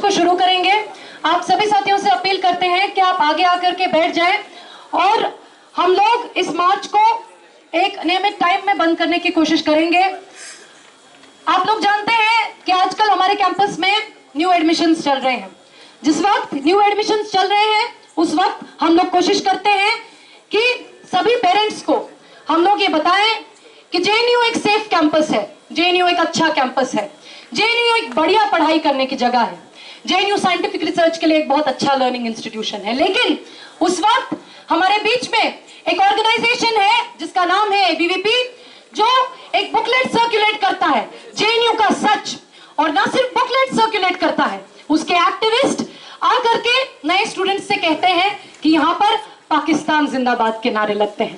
को शुरू करेंगे। आप सभी साथियों से अपील करते हैं कि आप आगे आकर के बैठ जाएं और हम लोग इस मार्च को एक नियमित टाइम में बंद करने की कोशिश करेंगे। आप लोग जानते हैं कि आजकल हमारे कैंपस में न्यू एडमिशंस चल रहे हैं। जिस वक्त न्यू एडमिशंस चल रहे हैं उस वक्त हम लोग कोशिश करते हैं कि सभी पेरेंट्स को हम लोग ये बताएं कि जेएनयू एक सेफ कैंपस है, जेएनयू एक अच्छा कैंपस है, जेएनयू एक बढ़िया पढ़ाई करने की जगह है, जेएनयू साइंटिफिक रिसर्च के लिए एक बहुत अच्छा लर्निंग इंस्टीट्यूशन है। लेकिन उस वक्त हमारे बीच में एक ऑर्गेनाइजेशन है जिसका नाम है एबीवीपी, जो एक बुकलेट सर्कुलेट करता है जेएनयू का सच, और ना सिर्फ बुकलेट सर्कुलेट करता है, उसके एक्टिविस्ट आकर के नए स्टूडेंट्स से कहते हैं कि यहाँ पर पाकिस्तान जिंदाबाद के नारे लगते हैं।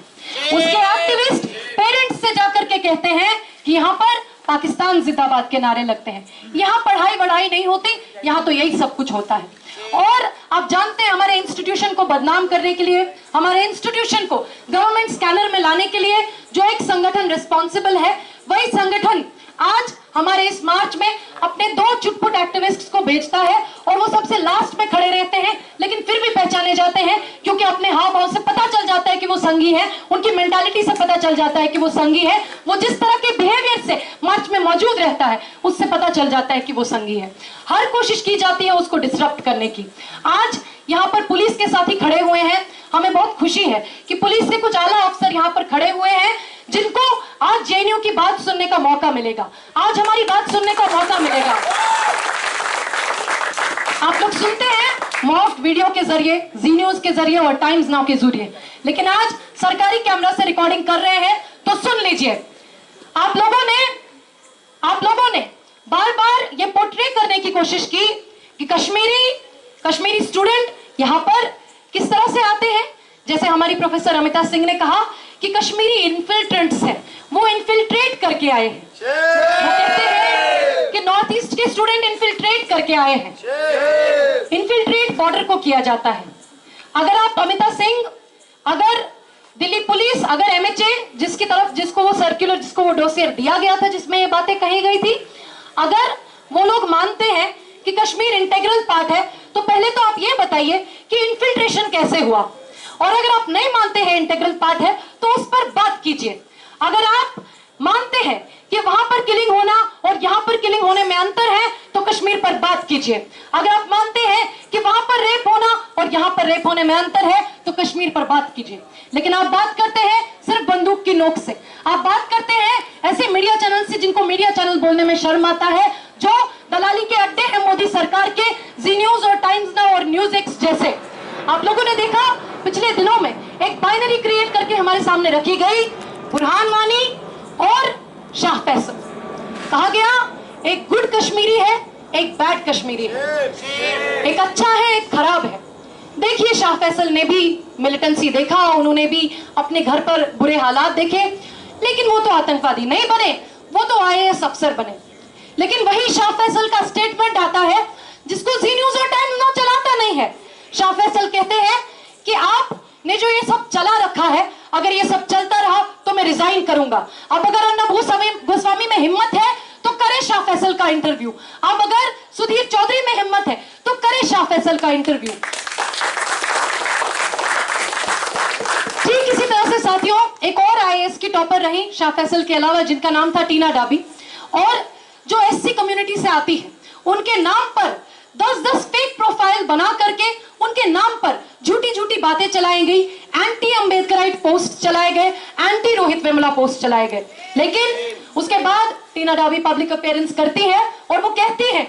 उसके एक्टिविस्ट पेरेंट्स से जाकर के कहते हैं कि यहाँ पर पाकिस्तान जिंदाबाद के नारे लगते हैं। यहाँ पढ़ाई वढ़ाई नहीं होती, यहाँ तो यही सब कुछ होता है। और आप जानते हैं हमारे इंस्टीट्यूशन को बदनाम करने के लिए, हमारे इंस्टीट्यूशन को गवर्नमेंट स्कैनर में लाने के लिए जो एक संगठन रिस्पॉन्सिबल है, वही संगठन आज हमारे इस मार्च में अपने 2 चुटपुट एक्टिविस्ट्स को भेजता है और वो सबसे लास्ट में खड़े रहते हैं, लेकिन फिर भी पहचाने जाते हैं क्योंकि अपने हाव भाव से पता चल जाता है कि वो संघी है, उनकी मेंटालिटी से पता चल जाता है कि वो संघी है। वो जिस तरह के बिहेवियर से मार्च में मौजूद रहता है उससे पता चल जाता है कि वो संघी है। हर कोशिश की जाती है उसको डिसरप्ट करने की। आज यहाँ पर पुलिस के साथी खड़े हुए हैं, हमें बहुत खुशी है कि पुलिस के कुछ आला अफसर यहाँ पर खड़े हुए हैं जिनको आज जेएनयू की बात सुनने का मौका मिलेगा, आज हमारी बात सुनने का मौका मिलेगा। आप लोग सुनते हैं मॉफ्ड वीडियो के जरिए, जी न्यूज के जरिए और टाइम्स नाउ के जरिए, लेकिन आज सरकारी कैमरा से रिकॉर्डिंग कर रहे हैं तो सुन लीजिए। आप लोगों ने बार बार ये पोर्ट्रे करने की कोशिश की कि कश्मीरी स्टूडेंट यहाँ पर किस तरह से आते हैं। जैसे हमारी प्रोफेसर अमिता सिंह ने कहा कि कश्मीरी इन्फिल्ट्रेंट्स हैं, वो इन्फिल्ट्रेट करके आए हैं। वो कहते हैं कि नॉर्थ ईस्ट के स्टूडेंट इन्फिल्ट्रेट करके आए हैं। इन्फिल्ट्रेट बॉर्डर को किया जाता है। अगर आप अमिता सिंह, अगर दिल्ली पुलिस, अगर एमएचए जिसको वो डोसियर दिया गया था जिसमें ये बातें कही गई थी, अगर वो लोग मानते हैं कि कश्मीर इंटेग्रल पार्ट है, तो पहले तो आप ये बताइए कि इन्फिल्ट्रेशन कैसे हुआ। और अगर आप नहीं मानते हैं इंटेग्रल पार्ट है तो उस पर बात कीजिए। अगर आप मानते हैं कि वहां पर किलिंग होना और यहाँ पर किलिंग होने में अंतर है तो कश्मीर पर बात कीजिए। अगर आप मानते हैं कि वहां पर रेप होना और यहाँ पर रेप होने में अंतर है तो कश्मीर पर बात कीजिए। लेकिन आप बात करते हैं सिर्फ बंदूक की नोक से, आप बात करते हैं ऐसे मीडिया चैनल से जिनको मीडिया चैनल बोलने में शर्म आता है, जो दलाली के अड्डे हैं मोदी सरकार के, जी न्यूज और टाइम्स नाउ और न्यूज एक्स जैसे। आप लोगों ने देखा पिछले दिनों में एक बाइनरी क्रिएट करके हमारे सामने रखी गई, बुरहान वानी और शाह फैसल। कहा गया एक गुड कश्मीरी है, एक बैड कश्मीरी है, एक अच्छा है, एक खराब है। देखिए शाह फैसल ने भी मिलिटेंसी देखा, उन्होंने भी अपने घर पर बुरे हालात देखे, लेकिन वो तो आतंकवादी नहीं बने, वो तो आईएएस अफसर बने। लेकिन वही शाह फैसल का स्टेटमेंट आता है जिसको जी न्यूज और टाइम्स नाउ चलाता नहीं है। शाह फैसल कहते हैं कि आपने जो ये सब चला रखा है, अगर ये सब चलता रहा तो मैं रिजाइन करूंगा। अब अगर अर्नब गोस्वामी में हिम्मत है तो करे शाह फैसल का इंटरव्यू, अब अगर सुधीर चौधरी में हिम्मत है तो करे शाह फैसल का इंटरव्यू। ठीक इसी तरह से साथियों एक और आईएएस की टॉपर रही शाह फैसल के अलावा, जिनका नाम था टीना डाबी, और जो एससी कम्युनिटी से आती है, उनके नाम पर 10-10 फेक प्रोफाइल बना करके उनके नाम पर झूठी बातें चलाई गई, एंटी अंबेडकराइट पोस्ट चलाए गए, एंटी रोहित वेमुला पोस्ट चलाए गए। लेकिन उसके बाद टीना डाबी पब्लिक अपीयरेंस करती है और वो कहती है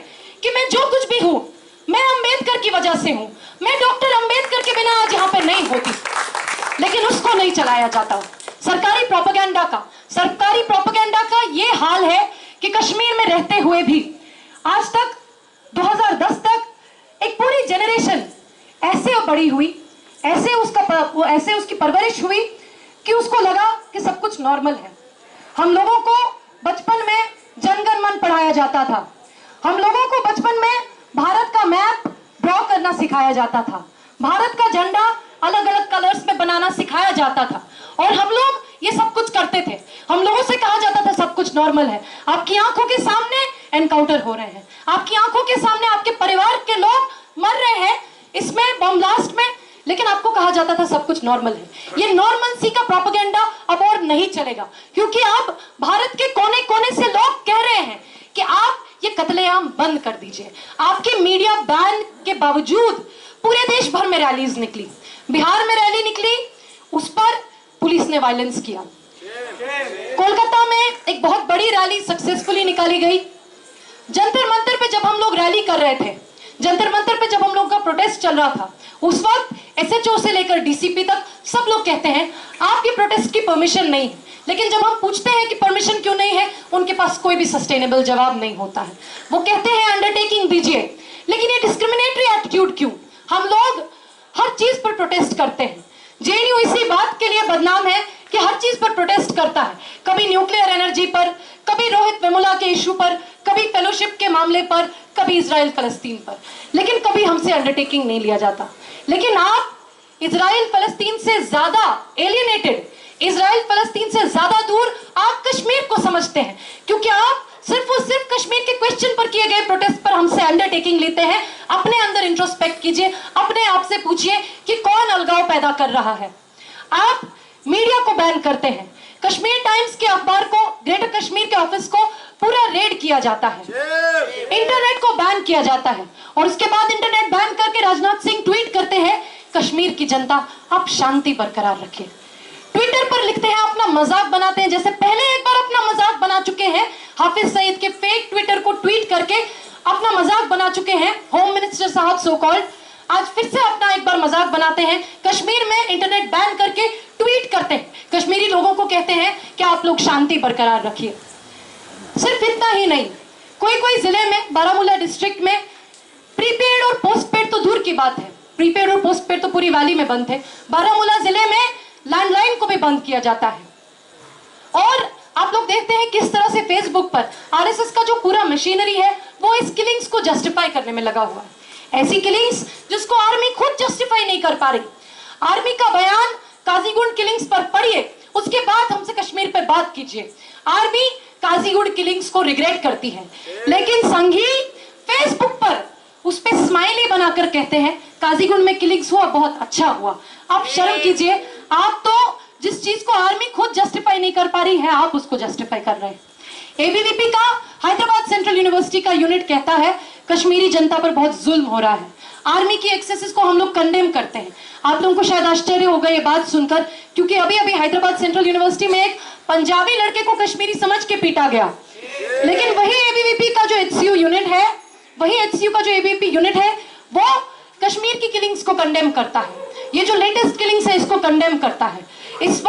कि मैं जो कुछ भी हूं मैं अंबेडकर की वजह से हूं, मैं डॉक्टर अंबेडकर के बिना आज यहाँ पे नहीं होती। लेकिन उसको नहीं चलाया जाता। सरकारी प्रोपेगेंडा का ये हाल है कि कश्मीर में रहते हुए भी आज तक 2010 तक एक पूरी जनरेशन ऐसे बड़ी हुई, ऐसे उसकी परवरिश हुई कि उसको लगा कि सब कुछ नॉर्मल है। हम लोगों को बचपन में जनगण मन पढ़ाया जाता था, हम लोगों को बचपन में भारत का मैप ड्रॉ करना सिखाया जाता था, भारत का झंडा अलग अलग कलर्स में बनाना सिखाया जाता था, और हम लोग ये सब कुछ करते थे। हम लोगों से कहा जाता था सब कुछ नॉर्मल है। आपकी आंखों के सामने एनकाउंटर हो रहे हैं, आपकी आंखों के सामने आपके परिवार के लेकिन आपको कहा जाता था सब कुछ नॉर्मल है। ये नॉर्मल सी का प्रोपेगेंडा अब और नहीं चलेगा, क्योंकि अब भारत के कोने कोने से लोग कह रहे हैं कि आप ये कत्लेआम बंद कर दीजिए। आपके मीडिया बैन के बावजूद पूरे देश भर में रैलीज निकली। बिहार में रैली निकली, उस पर पुलिस ने वायलेंस किया। कोलकाता में एक बहुत बड़ी रैली सक्सेसफुली निकाली गई। जंतर मंतर पे जब हम लोग रैली कर रहे थे, जंतर मंतर पे जब हम लोग का प्रोटेस्ट चल रहा था, उस वक्त एसएचओ से लेकर डीसीपी तक सब लोग कहते हैं आपकी प्रोटेस्ट की परमिशन नहीं है। लेकिन जब हम पूछते हैं कि परमिशन क्यों नहीं है, उनके पास कोई भी सस्टेनेबल जवाब नहीं होता है। वो कहते हैं अंडरटेकिंग दीजिए। लेकिन ये डिस्क्रिमिनेटरी एटीट्यूड क्यों? हम लोग हर चीज पर प्रोटेस्ट करते हैं। जेएनयू इसी बात के लिए बदनाम है कि हर चीज पर प्रोटेस्ट करता है। कभी न्यूक्लियर एनर्जी पर, कभी रोहित वेमुला के इशू पर, कभी फेलोशिप के मामले पर, कभी इजराइल फलस्तीन पर, लेकिन कभी हमसे अंडरटेकिंग नहीं लिया जाता। लेकिन आप इजराइल फलस्तीन से ज्यादा एलियनेटेड, इजराइल फलस्तीन से ज्यादा दूर आप कश्मीर को समझते हैं, क्योंकि आप सिर्फ और सिर्फ कश्मीर के क्वेश्चन पर किए गए प्रोटेस्ट पर हमसे अंडरटेकिंग लेते हैं। अपने अंदर इंट्रोस्पेक्ट कीजिए, अपने आप से पूछिए कि कौन अलगाव पैदा कर रहा है। आप मीडिया को बैन करते हैं। कश्मीर टाइम्स के अखबार को, ग्रेटर कश्मीर के ऑफिस को पूरा रेड किया जाता है, इंटरनेट को बैन किया जाता है, और उसके बाद इंटरनेट बैन करके राजनाथ सिंह ट्वीट करते हैं कश्मीर की जनता आप शांति बरकरार रखिए। ट्विटर पर लिखते हैं, अपना मजाक बनाते हैं, जैसे पहले एक बार अपना मजाक बना चुके हैं। हाफिज सईद के फेक ट्विटर को ट्वीट करके अपना मजाक बना चुके हैं होम मिनिस्टर साहब सो कॉल्ड। आज फिर से अपना एक बार मजाक बनाते हैं, कश्मीर में इंटरनेट बैन करके ट्वीट करते हैं, कश्मीरी लोगों को कहते हैं कि आप लोग शांति बरकरार रखिए। सिर्फ इतना ही नहीं, कोई कोई जिले में, बारामूला डिस्ट्रिक्ट में प्रीपेड और पोस्टपेड तो दूर की बात है, प्रीपेड और पोस्टपेड तो पूरी वैली में बंद थे, बारामूला जिले में लैंडलाइन को भी बंद किया जाता है। और आप लोग देखते हैं किस तरह से फेसबुक पर आरएसएस का जो पूरा मशीनरी है वो इस किलिंग्स को जस्टिफाई करने में लगा हुआ है। ऐसी किलिंग्स जिसको आर्मी खुद जस्टिफाई नहीं कर पा रही। आर्मी का बयान काजीगुंड किलिंग्स पर पढ़िए, उसके बाद हमसे कश्मीर पर बात कीजिए। आर्मी काजीगुंड किलिंग्स को रिग्रेट करती है, लेकिन संघी फेसबुक पर उस पे स्माइली बनाकर कहते हैं काजीगुंड में किलिंग्स हुआ, बहुत अच्छा हुआ। आप शर्म कीजिए, आप तो जिस चीज को आर्मी खुद जस्टिफाई नहीं कर पा रही है, आप उसको जस्टिफाई कर रहे हैं। एबीवीपी का हैदराबाद सेंट्रल यूनिवर्सिटी का यूनिट कहता है कश्मीरी जनता पर बहुत जुल्म हो रहा है। आर्मी की एक्सेसेस को हम लोग कंडेम करते हैं। आप लोगों को शायद आश्चर्य होगा ये बात सुनकर, क्योंकि अभी अभी हैदराबाद सेंट्रल यूनिवर्सिटी में एक पंजाबी लड़के को कश्मीरी समझ के पीटा गया। लेकिन वही एबीवीपी का जो एचसीयू यूनिट है, वही एचसीयू का जो एबीवीपी यूनिट है, वो कश्मीर की किलिंग्स को कंडेम करता है। ये जो लेटेस्ट किलिंग्स है इसको कंडेम करता है। इस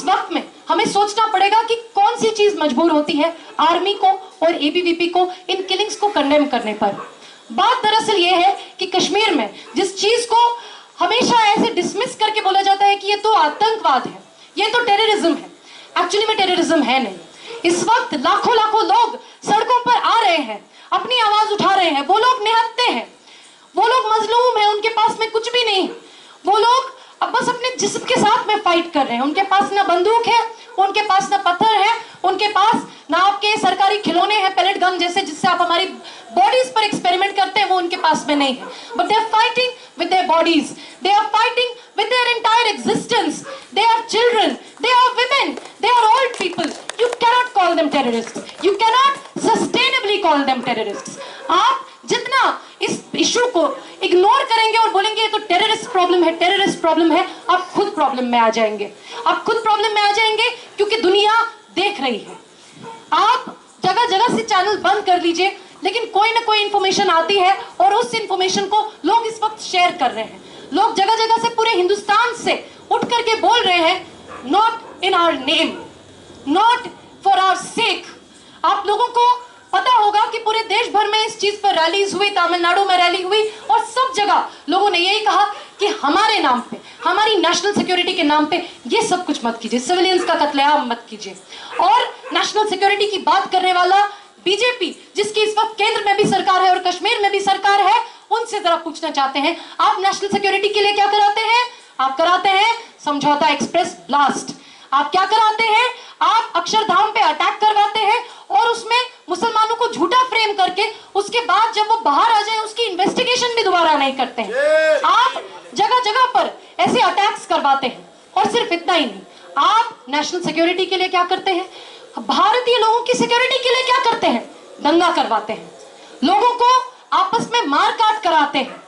वक्त में हमें सोचना पड़ेगा कि कौन सी चीज मजबूर होती है आर्मी को और एबीवीपी को इन किलिंग्स को कंडेम करने पर। बात दरअसल ये है कि कश्मीर में जिस चीज को हमेशा ऐसे डिसमिस करके बोला जाता है कि ये तो आतंकवाद है, ये तो टेररिज्म है, एक्चुअली में टेररिज्म है नहीं। इस वक्त लाखों लाखों लोग सड़कों पर आ रहे हैं, अपनी आवाज उठा रहे हैं। वो लोग निहत्थे हैं, वो लोग मजलूम है, उनके पास में कुछ भी नहीं। वो लोग अब बस अपने जिस्म के साथ में फाइट कर रहे हैं। उनके पास ना बंदूक है, उनके पास ना पत्थर है, उनके पास ना आपके सरकारी खिलौने हैं, पैलेट गन जैसे, जिससे आप हमारी बॉडीज पर एक्सपेरिमेंट करते हैं, वो उनके पास में नहीं है। But they are fighting with their bodies, they are fighting with their entire existence. They are children, they are women, they are old people. You cannot call them terrorists, you cannot sustainably call them terrorists. आप जितना इस issue को ignore करेंगे और बोलेंगे ये तो terrorist problem है, टेररिस्ट प्रॉब्लम है, आप खुद प्रॉब्लम में आ जाएंगे। आप खुद प्रॉब्लम में आ जाएंगे, क्योंकि दुनिया देख रही है। आप जगह जगह से चैनल बंद कर लीजिए, लेकिन कोई ना कोई इंफॉर्मेशन आती है और उस इंफॉर्मेशन को लोग इस वक्त शेयर कर रहे हैं। लोग जगह जगह से, पूरे हिंदुस्तान से उठ करके बोल रहे हैं, not in our name, not for our sake. आप लोगों को पता होगा कि पूरे देश भर में इस चीज पर रैलीज हुई, तमिलनाडु में रैली हुई, और सब जगह लोगों ने यही कहा कि हमारे नाम पे, हमारी नेशनल सिक्योरिटी के नाम पे ये सब कुछ मत कीजिए, सिविलियंस का कत्लेआम मत कीजिए। और नेशनल सिक्योरिटी की बात करने वाला बीजेपी, जिसकी इस वक्त केंद्र में भी सरकार है और कश्मीर में भी सरकार है, उनसे जरा पूछना चाहते हैं, आप नेशनल सिक्योरिटी के लिए क्या कराते हैं? आप कराते हैं समझौता एक्सप्रेस ब्लास्ट। आप क्या कराते हैं? आप अक्षरधाम पे अटैक करवाते हैं और उसमें मुसलमानों को झूठा फ्रेम करके उसके बाद जब वो बाहर आ जाए उसकी इन्वेस्टिगेशन भी दोबारा नहीं करते हैं। आप जगह जगह करवाते हैं। और सिर्फ इतना ही नहीं, आप नेशनल सिक्योरिटी के लिए क्या करते हैं? भारतीय लोगों की सिक्योरिटी के लिए क्या करते हैं? दंगा करवाते हैं, लोगों को आपस में मार काट कराते हैं,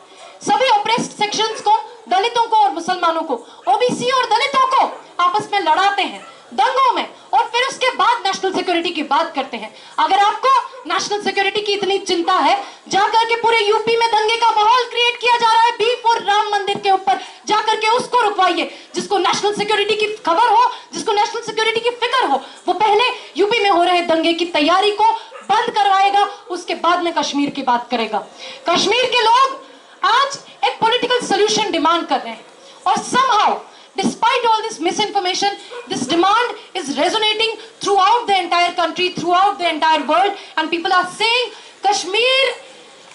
सभी ऑप्रेस्ड सेक्शंस को, दलितों को और मुसलमानों को, ओबीसी और दलितों को आपस में लड़ाते हैं दंगों में, और फिर उसके बाद नेशनल सिक्योरिटी की बात करते हैं। अगर आपको नेशनल सिक्योरिटी की इतनी चिंता है, जाकर के पूरे यूपी में दंगे का माहौल क्रिएट किया जा रहा है B4 राम मंदिर के ऊपर, जाकर के उसको रुकवाइए। जिसको नेशनल सिक्योरिटी की खबर हो, जिसको नेशनल सिक्योरिटी की फिक्र हो, वो पहले यूपी में हो रहे दंगे की तैयारी को बंद करवाएगा, उसके बाद में कश्मीर की बात करेगा। कश्मीर के लोग आज एक पॉलिटिकल सोल्यूशन डिमांड कर रहे हैं, और somehow despite all this misinformation, this demand is resonating throughout the entire country, throughout the entire world, and people are saying Kashmir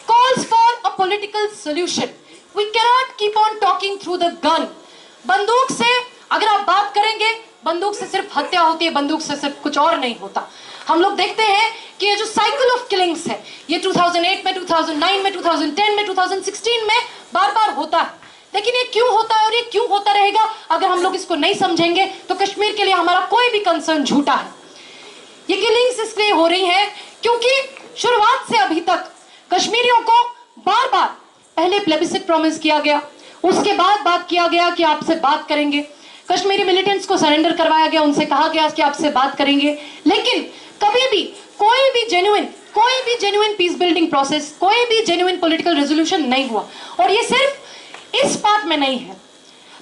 calls for a political solution. We cannot keep on talking through the gun. बंदूक से अगर आप बात करेंगे, बंदूक से सिर्फ हत्या होती है, बंदूक से सिर्फ कुछ और नहीं होता। हम लोग देखते हैं कि ये जो साइकिल ऑफ किलिंग्स है, ये 2008 में, 2009 में, 2010 में, 2016 में बार बार होता है। लेकिन ये क्यों होता है और ये क्यों होता रहेगा? अगर हम लोग इसको नहीं समझेंगे तो कश्मीर के लिए हमारा कोई भी कंसर्न झूठा है। ये किलिंग्स इसलिए हो रही है क्योंकि शुरुआत से अभी तक कश्मीरियों को बार बार पहले प्लेबिसिट प्रॉमिस किया गया, उसके बाद बात किया गया कि आपसे बात करेंगे, कश्मीरी मिलिटेंट्स को सरेंडर करवाया गया, उनसे कहा गया कि आपसे बात करेंगे, लेकिन कभी भी कोई भी जेन्युइन पीस बिल्डिंग प्रोसेस, कोई भी जेन्युइन पॉलिटिकल रेजोल्यूशन नहीं हुआ। और ये सिर्फ इस बात में नहीं है,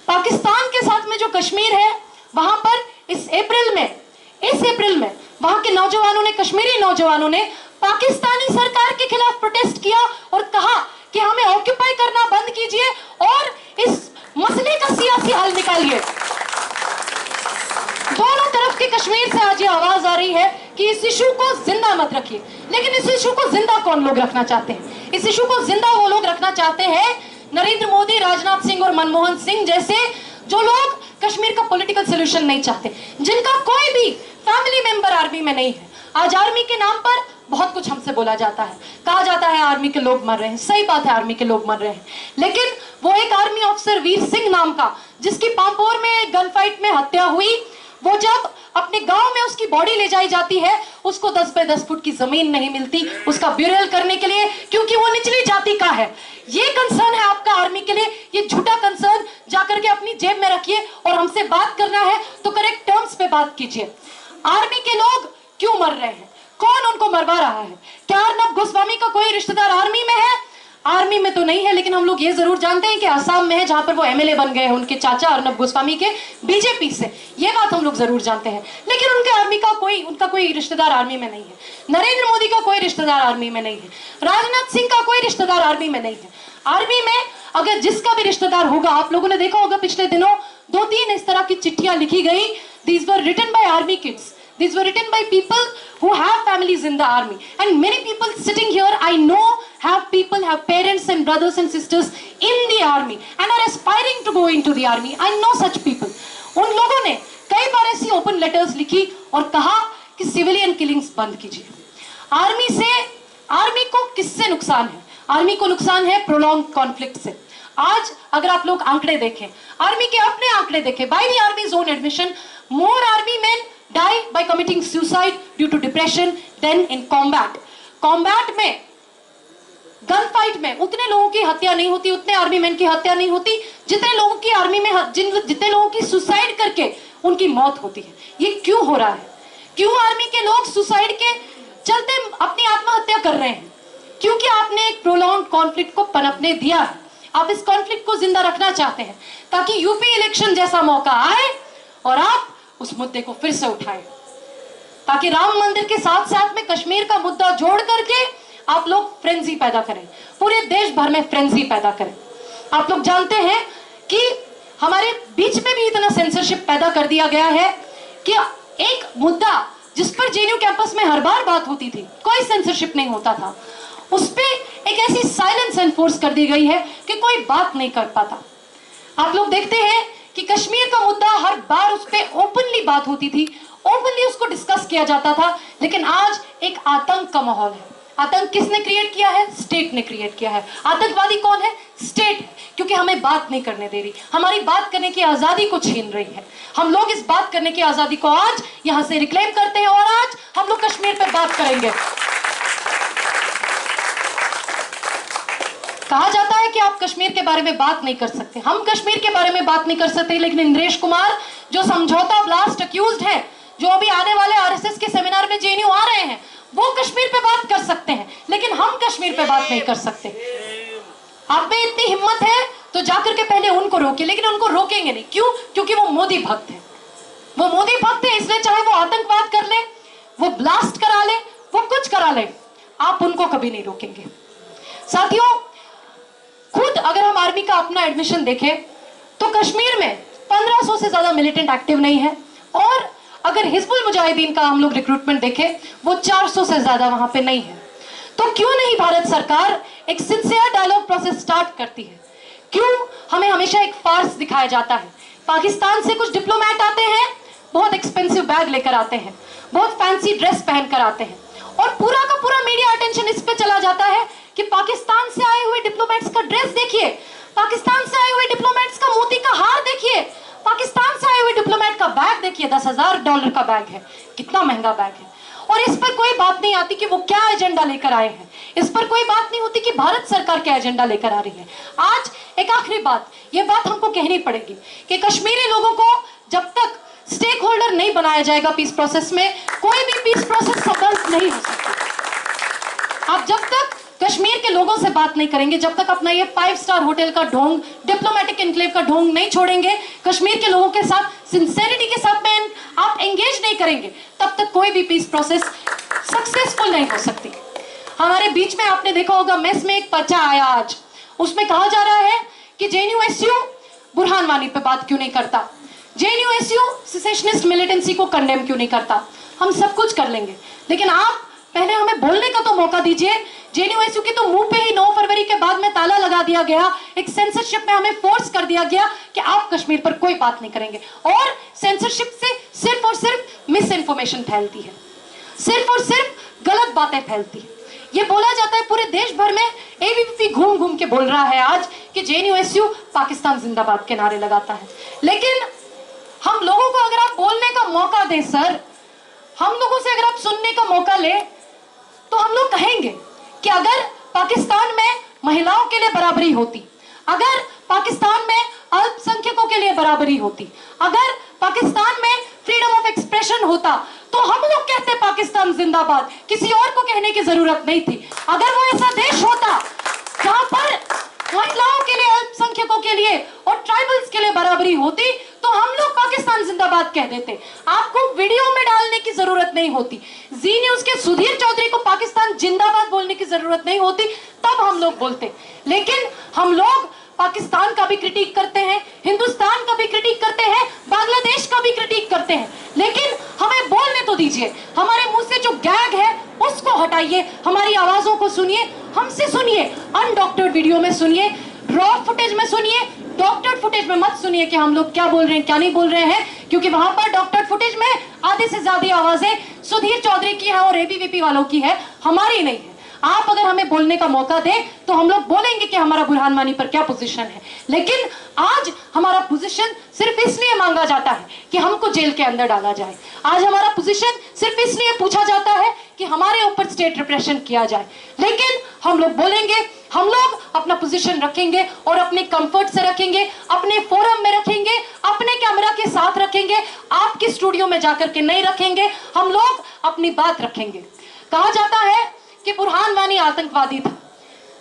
पाकिस्तान के साथ में जो कश्मीर है, वहां पर इस अप्रैल में वहां के नौजवानों ने, कश्मीरी नौजवानों ने पाकिस्तानी सरकार के खिलाफ प्रोटेस्ट किया और कहा कि हमें ऑक्यूपाई करना बंद कीजिए और इस मसले का सियासी हल निकालिए। दोनों तरफ के कश्मीर से आज ये आवाज आ रही है कि इस इशू को जिंदा मत रखिए। लेकिन इस इशू को जिंदा कौन लोग रखना चाहते हैं? इस इशू को जिंदा वो लोग रखना चाहते हैं, नरेंद्र मोदी, राजनाथ सिंह और मनमोहन सिंह जैसे, जो लोग कश्मीर का पॉलिटिकल सोल्यूशन नहीं चाहते, जिनका कोई भी फैमिली मेंबर आर्मी में नहीं है। आज आर्मी के नाम पर बहुत कुछ हमसे बोला जाता है, कहा जाता है आर्मी के लोग मर रहे हैं। सही बात है, आर्मी के लोग मर रहे हैं, लेकिन वो एक आर्मी ऑफिसर वीर सिंह नाम का, जिसकी पांपोर में एक गन फाइट में हत्या हुई, वो जब अपने गांव में उसकी बॉडी ले जाई जाती है, उसको 10 बाय 10 फुट की जमीन नहीं मिलती उसका ब्यूरियल करने के लिए, क्योंकि वो निचली जाति का है। ये कंसर्न है आपका आर्मी के लिए, ये झूठा कंसर्न जाकर के अपनी जेब में रखिए, और हमसे बात करना है तो करेक्ट टर्म्स पे बात कीजिए। आर्मी के लोग क्यों मर रहे हैं? कौन उनको मरवा रहा है? क्या अर्नब गोस्वामी का कोई रिश्तेदार आर्मी में है? आर्मी में तो नहीं है, लेकिन हम लोग ये जरूर जानते हैं कि असम में है, जहां पर वो एमएलए बन गए हैं उनके चाचा अर्नब गोस्वामी के, बीजेपी से। ये बात हम लोग जरूर जानते हैं, लेकिन उनके आर्मी का उनका कोई रिश्तेदार आर्मी में नहीं है। नरेंद्र मोदी का कोई रिश्तेदार आर्मी में नहीं है, राजनाथ सिंह का कोई रिश्तेदार आर्मी में नहीं है। आर्मी में अगर जिसका भी रिश्तेदार होगा, आप लोगों ने देखा होगा पिछले दिनों 2-3 इस तरह की चिट्ठियां लिखी गई। These were written by army kids. These were written by people who have families in the army. And many people sitting here, I know, have parents and brothers and sisters in the army and are aspiring to go into the army. I know such people. उन लोगों ने कई बार ऐसी open letters लिखी और कहा कि civilian killings बंद कीजिए। आर्मी को किससे नुकसान है? आर्मी को नुकसान है प्रोलॉन्ग कॉन्फ्लिक्ट से। आज अगर आप लोग आंकड़े देखें, आर्मी के अपने आंकड़े देखें, by the armies own admission, more army man die by committing suicide due to depression than in combat. Combat में, गन फाइट में उतने लोगों की हत्या नहीं होती, उतने आर्मी मैन की हत्या नहीं होती, जितने लोगों की आर्मी में, जितने लोगों की सुसाइड करके उनकी मौत होती है। ये क्यों हो रहा है? क्यों आर्मी के लोग सुसाइड के चलते अपनी आत्महत्या कर रहे हैं? क्योंकि आपने एक प्रोलॉन्ग कॉन्फ्लिक्ट को पनपने दिया है। आप इस कॉन्फ्लिक्ट को जिंदा रखना चाहते हैं ताकि यूपी इलेक्शन जैसा मौका आए और आप उस मुद्दे को फिर से उठाएं, ताकि राम मंदिर के साथ साथ में कश्मीर का मुद्दा जोड़ करके आप लोग फ्रेंजी पैदा करें, पूरे देश भर में फ्रेंजी पैदा करें। आप लोग जानते हैं कि हमारे बीच में भी इतना सेंसरशिप पैदा कर दिया गया है कि एक मुद्दा जिस पर जेएनयू कैंपस में हर बार बात होती थी, कोई सेंसरशिप नहीं होता था, उस पर एक ऐसी साइलेंस एनफोर्स कर दी गई है कि कोई बात नहीं कर पाता। आप लोग देखते हैं कि कश्मीर का मुद्दा हर बार उस पर ओपनली बात होती थी, ओपनली उसको डिस्कस किया जाता था, लेकिन आज एक आतंक का माहौल है। आतंक किसने क्रिएट किया है? स्टेट ने क्रिएट किया है। आतंकवादी कौन है? स्टेट है, क्योंकि हमें बात नहीं करने दे रही, हमारी बात करने की आजादी को छीन रही है। हम लोग इस बात करने की आजादी को आज यहां से रिक्लेम करते हैं और आज हम लोग कश्मीर पे बात करेंगे। कहा जाता है कि आप कश्मीर के बारे में बात नहीं कर सकते, हम कश्मीर के बारे में बात नहीं कर सकते, लेकिन इंद्रेश कुमार जो समझौता ब्लास्ट अक्यूज्ड है, जो अभी आने वाले आरएसएस के सेमिनार में जेएनयू आ रहे हैं, वो कश्मीर पे बात कर सकते हैं, लेकिन हम कश्मीर पे बात नहीं कर सकते। आप में इतनी हिम्मत है तो जाकर के पहले उनको रोके, लेकिन उनको रोकेंगे नहीं। क्यों? क्योंकि वो मोदी भक्त है। वो मोदी भक्त है, इसलिए चाहे वो आतंकवाद कर ले, वो ब्लास्ट करा ले, वो कुछ करा ले, आप उनको कभी नहीं रोकेंगे। साथियों, खुद अगर हम आर्मी का अपना एडमिशन देखें तो कश्मीर में 1500 से ज्यादा मिलिटेंट एक्टिव नहीं है, और अगर हिजबुल मुजाहिदीन का हम लोग रिक्रूटमेंट देखें वो 400 से ज्यादा वहां पे नहीं है। तो क्यों नहीं भारत सरकार एक सिंसियर डायलॉग प्रोसेस स्टार्ट करती है? क्यों हमें हमेशा एक फार्स दिखाया जाता है? पाकिस्तान से कुछ डिप्लोमेट आते हैं, बहुत एक्सपेंसिव बैग लेकर आते हैं, बहुत फैंसी ड्रेस पहनकर आते हैं, और पूरा का पूरा मीडिया अटेंशन इस पे चला जाता है कि पाकिस्तान से आए हुए डिप्लोमेट्स का ड्रेस देखिए, पाकिस्तान से आए हुए डिप्लोमेट्स का मोती का हार देखिए, पाकिस्तान से आए हुए डिप्लोमेट का बैग देखिए, $10,000 का बैग है, कितना महंगा बैग है। और इस पर कोई बात नहीं आती कि वो क्या एजेंडा लेकर आए हैं, इस पर कोई बात नहीं होती कि भारत सरकार क्या एजेंडा लेकर आ रही है। आज एक आखिरी बात, ये बात हमको कहनी पड़ेगी कि कश्मीरी लोगों को जब तक स्टेक होल्डर नहीं बनाया जाएगा पीस प्रोसेस में, कोई भी पीस प्रोसेस सफल नहीं हो सकती। आप जब तक कश्मीर के लोगों से बात नहीं करेंगे, जब तक अपना ये 5 स्टार होटल का ढोंग, डिप्लोमेटिक एनक्लेव का ढोंग नहीं छोड़ेंगे, कश्मीर के लोगों के साथ सिंसेरिटी के साथ में आप एंगेज नहीं करेंगे, तब तक कोई भी पीस प्रोसेस सक्सेसफुल नहीं हो सकती। हमारे बीच में आपने देखा होगा, मेस में एक पर्चा आया आज, उसमें कहा जा रहा है कि जेएनयू-एसयू बुरहान वानी पे बात क्यों नहीं करता, जेएनयू-एसयू सेसेशनिस्ट मिलिटेंसी को कंडेम क्यों नहीं करता। हम सब कुछ कर लेंगे, लेकिन आप पहले हमें बोलने का तो मौका दीजिए। जेएनयू-एसयू की तो मुंह पे ही 9 फरवरी के बाद में ताला लगा दिया गया, एक सेंसरशिप में हमें फोर्स कर दिया गया कि आप कश्मीर पर कोई बात नहीं करेंगे, और सेंसरशिप से सिर्फ और सिर्फ मिस इन्फॉर्मेशन फैलती है, सिर्फ और सिर्फ गलत बातें फैलती है। ये बोला जाता है पूरे देश भर में, एबीवीपी घूम घूम के बोल रहा है आज कि जेएनयू-एसयू पाकिस्तान जिंदाबाद के नारे लगाता है, लेकिन हम लोगों को अगर आप बोलने का मौका दें सर, हम लोगों से अगर आप सुनने का मौका ले, तो हम लोग कहेंगे कि अगर पाकिस्तान में महिलाओं के लिए बराबरी होती, अगर पाकिस्तान में अल्पसंख्यकों के लिए बराबरी होती, अगर पाकिस्तान में फ्रीडम ऑफ एक्सप्रेशन होता, तो हम लोग कहते पाकिस्तान जिंदाबाद, किसी और को कहने की जरूरत नहीं थी। अगर वो ऐसा देश होता जहां पर महिलाओं के लिए, अल्पसंख्यकों के लिए और ट्राइबल्स के लिए बराबरी होती, तो हम लोग पाकिस्तान जिंदाबाद कह देते। आपको वीडियो में डालने की जरूरत नहीं होती, जी न्यूज के सुधीर चौधरी को पाकिस्तान जिंदाबाद बोलने की जरूरत नहीं होती, तब हम लोग बोलते। लेकिन हम लोग पाकिस्तान का भी क्रिटिक करते हैं, हिंदुस्तान का भी क्रिटिक करते हैं, बांग्लादेश का भी क्रिटिक करते हैं, लेकिन हमें बोलने तो दीजिए। हमारे मुंह से जो गैग है उसको हटाइए, हमारी आवाजों को सुनिए, हमसे सुनिए, अनडॉक्टर्ड वीडियो में सुनिए, रॉ फुटेज में सुनिए, डॉक्टर्ड फुटेज में मत सुनिए कि हम लोग क्या बोल रहे हैं क्या नहीं बोल रहे हैं, क्योंकि वहां पर डॉक्टर्ड फुटेज में आधे से ज्यादा आवाजें सुधीर चौधरी की है और एबीवीपी वालों की है, हमारी नहीं है। आप अगर हमें बोलने का मौका दें तो हम लोग बोलेंगे कि हमारा बुरहान वानी पर क्या पोजीशन है, लेकिन आज हमारा पोजीशन सिर्फ इसलिए मांगा जाता है कि हमको जेल के अंदर डाला जाए। आज हमारा पोजीशन सिर्फ इसलिए पूछा जाता है कि हमारे ऊपर स्टेट रिप्रेशन किया जाए, लेकिन हम लोग बोलेंगे, हम लोग अपना पोजीशन रखेंगे और अपने कंफर्ट से रखेंगे, अपने फोरम में रखेंगे, अपने कैमरा के साथ रखेंगे, आपके स्टूडियो में जाकर के नहीं रखेंगे। हम लोग अपनी बात रखेंगे। कहा जाता है कि बुरहान वानी आतंकवादी था,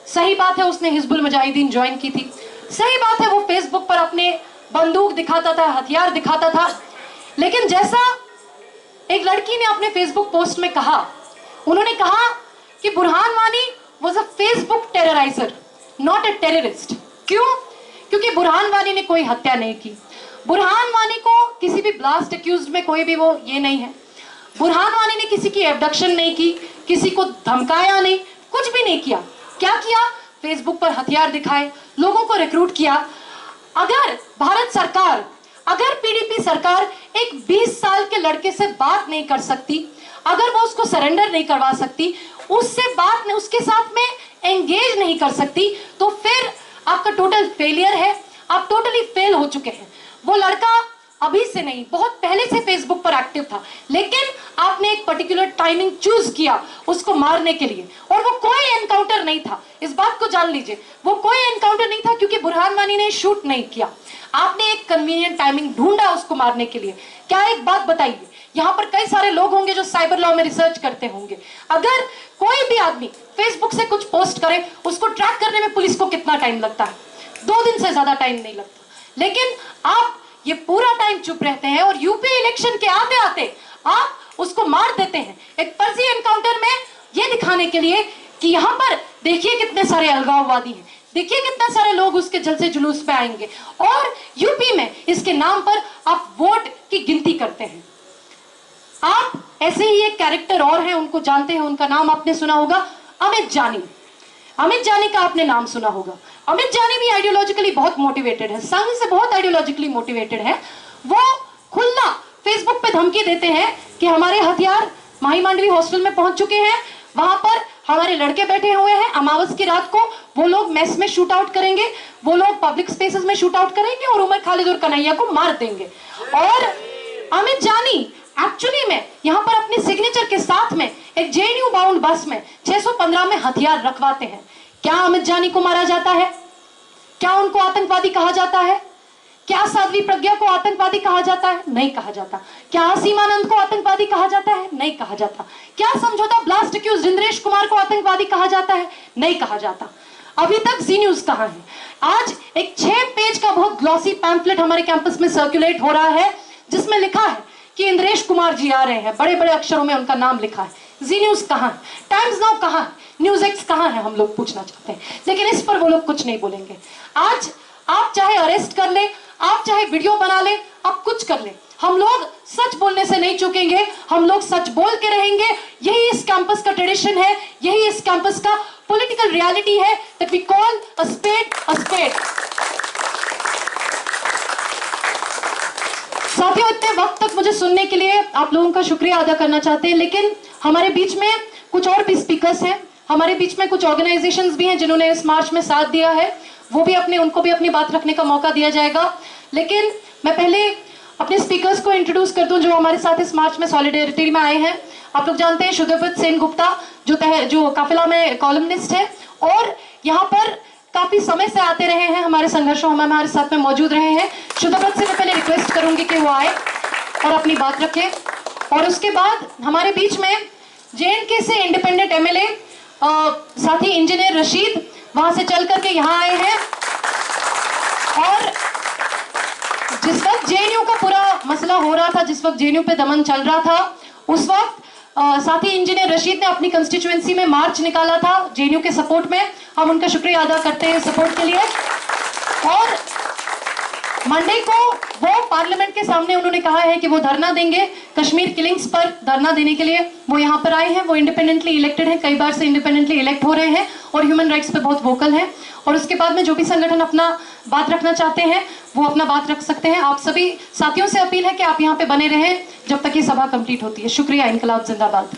सही बात है, उसने हिजबुल मुजाहिदीन ज्वाइन की थी, सही बात है, वो फेसबुक पर अपने बंदूक दिखाता था, हथियार दिखाता था, लेकिन जैसा एक लड़की ने अपने फेसबुक पोस्ट में कहा, उन्होंने कहा कि Burhan Wani was a Facebook terroriser, not a terrorist. क्यों? क्योंकि बुरहान वानी ने कोई हत्या नहीं की, बुरहान वानी को किसी भी ब्लास्ट अक्यूज्ड में कोई भी वो ये नहीं है, बुरहान वानी ने किसी की एब्डक्शन नहीं की, किसी को धमकाया नहीं, कुछ भी नहीं किया। क्या किया? फेसबुक पर हथियार दिखाए, लोगों को रिक्रूट किया। अगर भारत सरकार, अगर पीडीपी सरकार एक 20 साल के लड़के से बात नहीं कर सकती, अगर वो उसको सरेंडर नहीं करवा सकती, उससे बात नहीं, उसके साथ में एंगेज नहीं कर सकती, तो फिर आपका टोटल फेलियर है, आप टोटली फेल हो चुके हैं। वो लड़का अभी से नहीं, बहुत पहले से फेसबुक पर एक्टिव था, लेकिन आपने एक पर्टिकुलर टाइमिंग चूज किया उसको मारने के लिए, और वो कोई एनकाउंटर नहीं था। इस बात को जान लीजिए, वो कोई एनकाउंटर नहीं था क्योंकि बुरहान वानी ने शूट नहीं किया। आपने एक कन्वीनियंट टाइमिंग ढूंढा उसको मारने के लिए। क्या एक बात बताइए, यहाँ पर कई सारे लोग होंगे जो साइबर लॉ में रिसर्च करते होंगे, अगर कोई भी आदमी फेसबुक से कुछ पोस्ट करे, उसको ट्रैक करने में पुलिस को कितना टाइम लगता है? 2 दिन से ज्यादा टाइम नहीं लगता। लेकिन आप ये पूरा टाइम चुप रहते हैं और यूपी इलेक्शन के आते आते आप उसको मार देते हैं, एक फर्जी एनकाउंटर में, ये दिखाने के लिए कि यहाँ पर देखिए कितने सारे अलगाववादी हैं, देखिए कितने सारे लोग उसके जलसे जुलूस पे आएंगे, और यूपी में इसके नाम पर आप वोट की गिनती करते हैं। आप ऐसे ही एक कैरेक्टर और हैं, उनको जानते हैं, उनका नाम आपने सुना होगा, अमित जानी। अमित जानी का आपने नाम सुना होगा। अमित जानी भी आइडियोलॉजिकली बहुत मोटिवेटेड है, संघ से बहुत आइडियोलॉजिकली मोटिवेटेड है। वो खुला फेसबुक पे धमकी देते हैं कि हमारे हथियार माही मांडवी हॉस्टल में पहुंच चुके हैं, वहां पर हमारे लड़के बैठे हुए हैं, अमावस की रात को वो लोग मेस में शूट आउट करेंगे, वो लोग पब्लिक स्पेसेस में शूट आउट करेंगे और उमर खालिद और कन्हैया को मार देंगे। और अमित जानी एक्चुअली में यहाँ पर अपने सिग्नेचर के साथ में एक जेएनयू बाउंड बस में 615 में हथियार रखवाते हैं। क्या अमित जानी को मारा जाता है? क्या उनको आतंकवादी कहा जाता है? क्या साध्वी प्रज्ञा को आतंकवादी कहा जाता है? नहीं कहा जाता। क्या सीमानंद को आतंकवादी कहा जाता है? नहीं कहा जाता। क्या समझौता ब्लास्ट एक्यूज इंद्रेश कुमार को आतंकवादी कहा जाता है? नहीं कहा जाता। अभी तक जी न्यूज कहां है? आज एक 6 पेज का बहुत ग्लॉसी पैम्फलेट हमारे कैंपस में सर्कुलेट हो रहा है, जिसमें लिखा है कि इंद्रेश कुमार जी आ रहे हैं, बड़े बड़े अक्षरों में उनका नाम लिखा है। जी न्यूज कहां है? टाइम्स नाउ कहां है? न्यूज एक्स कहां है? हम लोग पूछना चाहते हैं, लेकिन इस पर वो लोग कुछ नहीं बोलेंगे। आज आप चाहे अरेस्ट कर ले, आप चाहे वीडियो बना ले, आप कुछ कर ले, हम लोग सच बोलने से नहीं चूकेंगे, हम लोग सच बोल के रहेंगे। यही इस कैंपस का ट्रेडिशन है, यही इस कैंपस का पॉलिटिकल रियलिटी है, that we call a spade a spade. साथियों, इतने वक्त तक मुझे सुनने के लिए आप लोगों का शुक्रिया अदा करना चाहते हैं, लेकिन हमारे बीच में कुछ और भी स्पीकर्स हैं, हमारे बीच में कुछ ऑर्गेनाइजेशंस भी हैं जिन्होंने इस मार्च में साथ दिया है, वो भी उनको भी अपनी बात रखने का मौका दिया जाएगा। लेकिन मैं पहले अपने स्पीकर्स को इंट्रोड्यूस कर दूं जो हमारे साथ इस मार्च में सॉलिडेरिटी में आए हैं। आप लोग जानते हैं शुद्धपत सेन गुप्ता जो काफिला में कॉलमनिस्ट है और यहाँ पर काफी समय से आते रहे हैं, हमारे संघर्षों में हमारे साथ में मौजूद रहे हैं। शुद्धपत से मैं पहले रिक्वेस्ट करूंगी कि वो आए और अपनी बात रखें। और उसके बाद हमारे बीच में जेएनके से इंडिपेंडेंट एमएलए साथी इंजीनियर रशीद वहां से चल करके यहाँ आए हैं। और जिस वक्त जेएनयू का पूरा मसला हो रहा था, जिस वक्त जेएनयू पे दमन चल रहा था, उस वक्त साथी इंजीनियर रशीद ने अपनी कंस्टिट्यूएंसी में मार्च निकाला था जेएनयू के सपोर्ट में। हम उनका शुक्रिया अदा करते हैं सपोर्ट के लिए। और मंडे को वो पार्लियामेंट के सामने उन्होंने कहा है कि वो धरना देंगे कश्मीर किलिंग्स पर धरना देने के लिए। वो यहाँ पर आए हैं, वो इंडिपेंडेंटली इलेक्टेड हैं, कई बार से इंडिपेंडेंटली इलेक्ट हो रहे हैं और ह्यूमन राइट्स पे बहुत वोकल हैं। और उसके बाद में जो भी संगठन अपना बात रखना चाहते हैं वो अपना बात रख सकते हैं। आप सभी साथियों से अपील है कि आप यहाँ पे बने रहें जब तक ये सभा कंप्लीट होती है। शुक्रिया। इनकलाब जिंदाबाद।